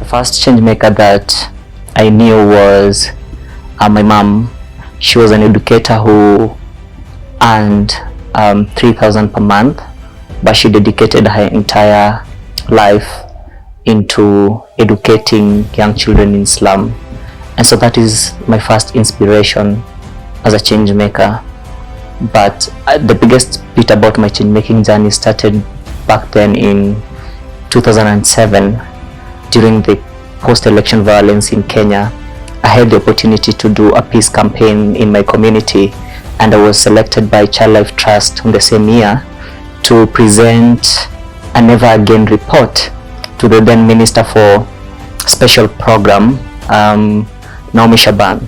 first change maker that I knew was my mom. She was an educator who earned 3,000 per month, but she dedicated her entire life into educating young children in slum. And so that is my first inspiration as a change maker. But the biggest bit about my change making journey started back then in 2007 during the post-election violence in Kenya. I had the opportunity to do a peace campaign in my community, and I was selected by Child Life Trust in the same year to present a Never Again report to the then Minister for Special Program, Naomi Shaban.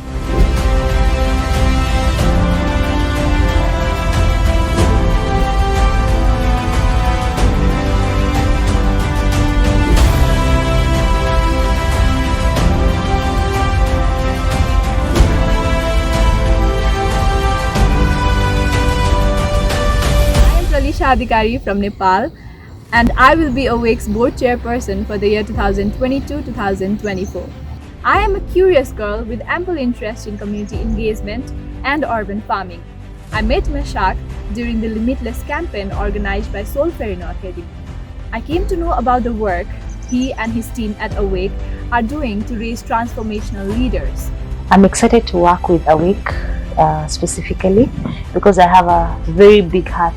Adhikari from Nepal, and I will be Awake's board chairperson for the year 2022-2024. I am a curious girl with ample interest in community engagement and urban farming. I met Meshach during the Limitless campaign organized by Solferino Academy. I came to know about the work he and his team at Awake are doing to raise transformational leaders. I'm excited to work with Awake specifically because I have a very big heart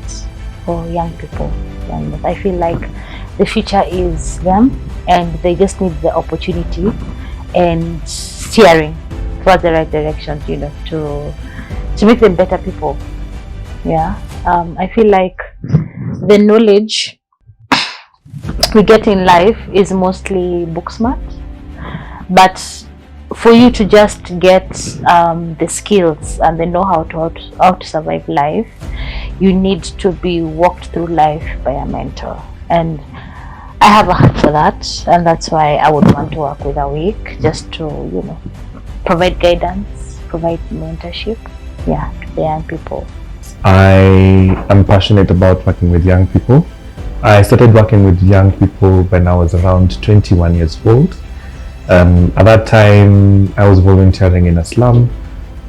for young people, and I feel like the future is them, and they just need the opportunity and steering towards the right direction, you know, to make them better people. Yeah, I feel like the knowledge we get in life is mostly book smart, but for you to just get the skills and the know-how how to survive life, you need to be walked through life by a mentor, and I have a heart for that, and that's why I would want to work with Awake, just to, you know, provide guidance, provide mentorship, yeah, to the young people. I am passionate about working with young people. I started working with young people when I was around 21 years old. At that time, I was volunteering in a slum,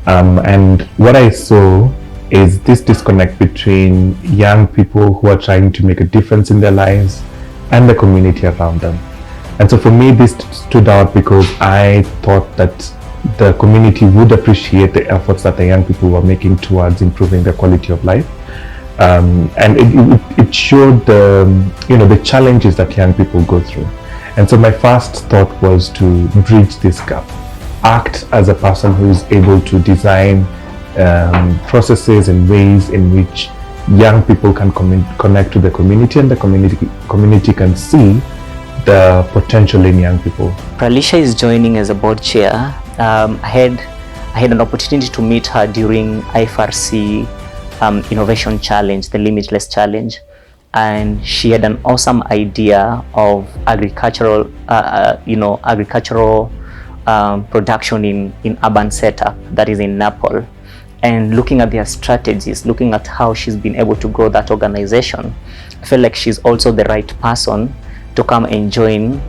and what I saw is this disconnect between young people who are trying to make a difference in their lives and the community around them. And so for me, this stood out because I thought that the community would appreciate the efforts that the young people were making towards improving their quality of life. And it showed the challenges that young people go through. And so my first thought was to bridge this gap, act as a person who is able to design processes and ways in which young people can connect to the community, and the community can see the potential in young people. Pralisha is joining as a board chair. I had an opportunity to meet her during IFRC Innovation Challenge, the Limitless Challenge, and she had an awesome idea of agricultural production in urban setup, that is in Nepal. And looking at their strategies, looking at how she's been able to grow that organization, I feel like she's also the right person to come and join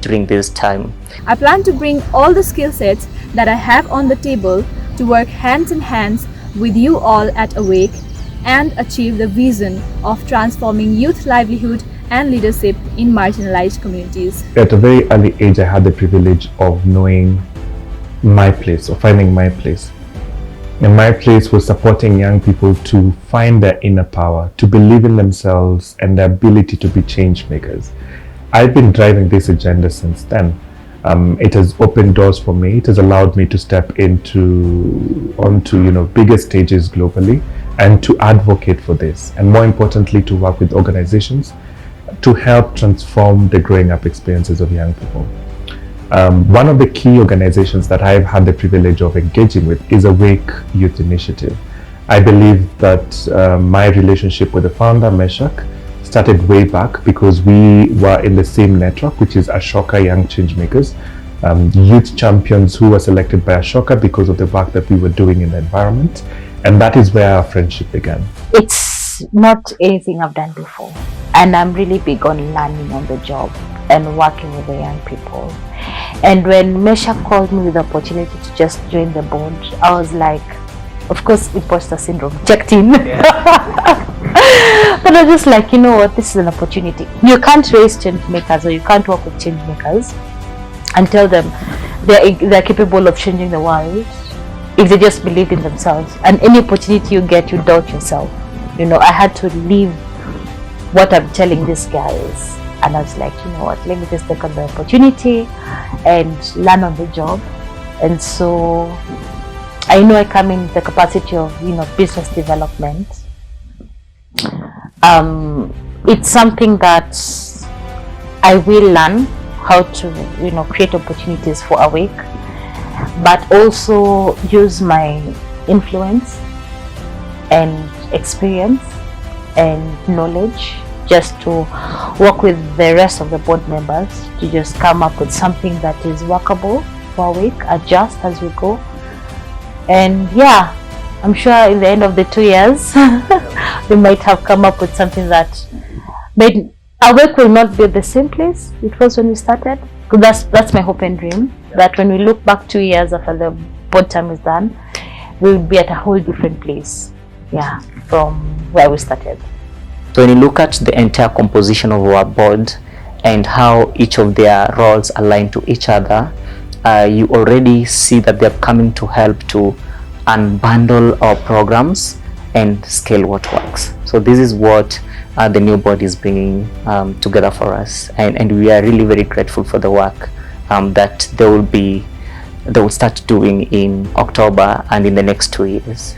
during this time. I plan to bring all the skill sets that I have on the table to work hands in hands with you all at Awake and achieve the vision of transforming youth livelihood and leadership in marginalized communities. At a very early age, I had the privilege of knowing my place, or finding my place. And my place was supporting young people to find their inner power, to believe in themselves and their ability to be change makers. I've been driving this agenda since then. It has opened doors for me. It has allowed me to step onto bigger stages globally and to advocate for this, and more importantly, to work with organizations to help transform the growing up experiences of young people. One of the key organizations that I've had the privilege of engaging with is Awake Youth Initiative. I believe that my relationship with the founder, Meshach, started way back because we were in the same network, which is Ashoka Young Changemakers, youth champions who were selected by Ashoka because of the work that we were doing in the environment. And that is where our friendship began. It's not anything I've done before, and I'm really big on learning on the job. and working with the young people. And when Mesha called me with the opportunity to just join the board, I was like, of course, imposter syndrome checked in. But I was just like, you know what, this is an opportunity. You can't raise change makers, or you can't work with change makers and tell them they're capable of changing the world if they just believe in themselves. And any opportunity you get, you doubt yourself. You know, I had to leave what I'm telling these guys, and I was like, you know what, let me just take on the opportunity and learn on the job. And so I know I come in the capacity of, you know, business development. It's something that I will learn how to, you know, create opportunities for Awake, but also use my influence and experience and knowledge just to work with the rest of the board members to just come up with something that is workable for Awake, adjust as we go. And yeah, I'm sure in the end of the 2 years we might have come up with something that made Awake will not be the same place it was when we started. That's my hope and dream, that when we look back 2 years after the board term is done, we'll be at a whole different place, yeah, from where we started. So when you look at the entire composition of our board and how each of their roles align to each other, you already see that they're coming to help to unbundle our programs and scale what works. So this is what the new board is bringing together for us, and we are really very grateful for the work that they will start doing in October and in the next 2 years.